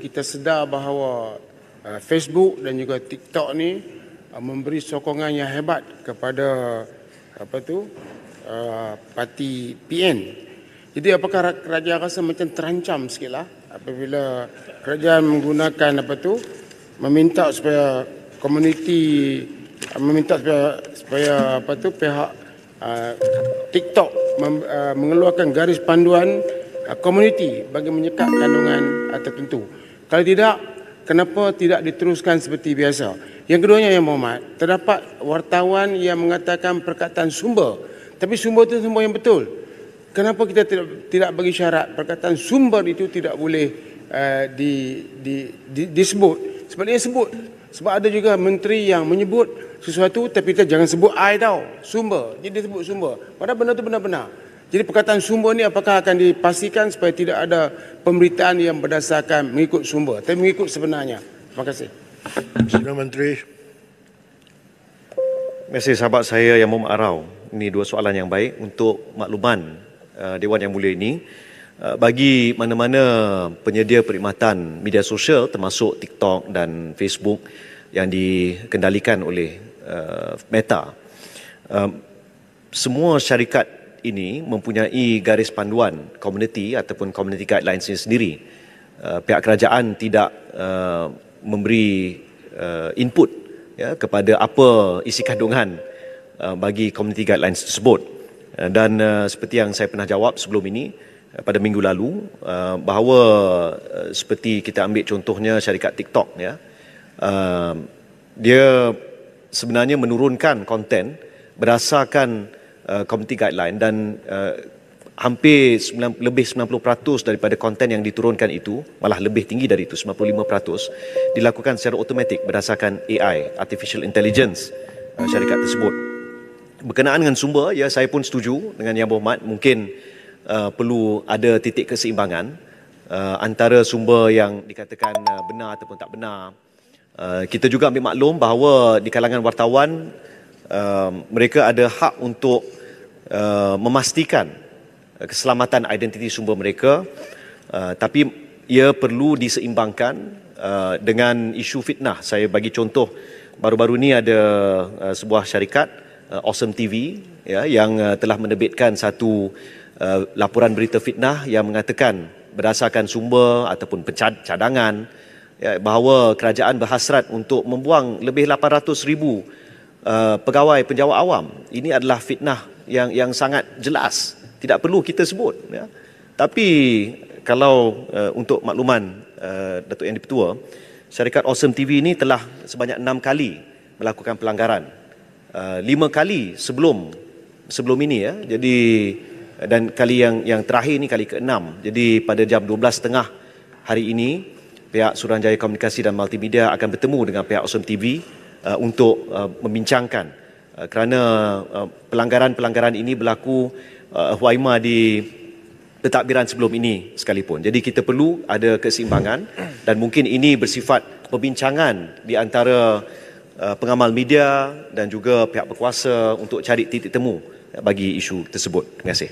kita sedar bahawa Facebook dan juga TikTok ni memberi sokongan yang hebat kepada parti PN. Jadi apakah kerajaan rasa macam terancam sikitlah apabila kerajaan menggunakan meminta supaya komuniti, meminta supaya pihak TikTok mengeluarkan garis panduan komuniti bagi menyekat kandungan tertentu. Kalau tidak, kenapa tidak diteruskan seperti biasa? Yang keduanya, Yang Berhormat, terdapat wartawan yang mengatakan perkataan sumber, tapi sumber itu sumber yang betul. Kenapa kita tidak bagi syarat perkataan sumber itu tidak boleh disebut? Sebab dia sebut. Sebab ada juga menteri yang menyebut sesuatu tapi kita jangan sebut I tau, sumber. Jadi dia sebut sumber. Padahal benda itu benar-benar. Jadi perkataan sumber ni apakah akan dipastikan supaya tidak ada pemberitaan yang berdasarkan mengikut sumber, tapi mengikut sebenarnya. Terima kasih. Perdana Menteri. Terima kasih sahabat saya Yang Berhormat Arau. Ini dua soalan yang baik untuk makluman Dewan Yang Mulia ini. Bagi mana-mana penyedia perkhidmatan media sosial termasuk TikTok dan Facebook yang dikendalikan oleh Meta, semua syarikat ini mempunyai garis panduan komuniti ataupun community guidelines sendiri. Pihak kerajaan tidak memberi input kepada apa isi kandungan bagi community guidelines tersebut. Dan seperti yang saya pernah jawab sebelum ini pada minggu lalu, bahawa seperti kita ambil contohnya syarikat TikTok, dia sebenarnya menurunkan konten berdasarkan community guideline dan hampir lebih 90% daripada konten yang diturunkan itu, malah lebih tinggi dari itu, 95%, dilakukan secara automatik berdasarkan AI, Artificial Intelligence, syarikat tersebut. Berkenaan dengan sumber, ya saya pun setuju dengan Yang Berhormat, mungkin perlu ada titik keseimbangan antara sumber yang dikatakan benar ataupun tak benar. Kita juga ambil maklum bahawa di kalangan wartawan, mereka ada hak untuk memastikan keselamatan identiti sumber mereka, tapi ia perlu diseimbangkan dengan isu fitnah. Saya bagi contoh, baru-baru ini ada sebuah syarikat, Awesome TV, yang telah menerbitkan satu laporan berita fitnah yang mengatakan berdasarkan sumber ataupun cadangan, bahawa kerajaan berhasrat untuk membuang lebih 800,000 pegawai penjawat awam. Ini adalah fitnah yang sangat jelas, tidak perlu kita sebut. Tapi kalau untuk makluman Datuk Yang di-Pertua, syarikat Awesome TV ini telah sebanyak 6 kali melakukan pelanggaran. 5 kali sebelum ini, jadi, dan kali yang terakhir ini kali ke-6. Jadi pada jam 12.30 hari ini, pihak Suruhanjaya Komunikasi dan Multimedia akan bertemu dengan pihak Awesome TV untuk membincangkan kerana pelanggaran-pelanggaran ini berlaku huaima di pentadbiran sebelum ini sekalipun. Jadi kita perlu ada keseimbangan dan mungkin ini bersifat perbincangan di antara pengamal media dan juga pihak berkuasa untuk cari titik temu bagi isu tersebut. Terima kasih.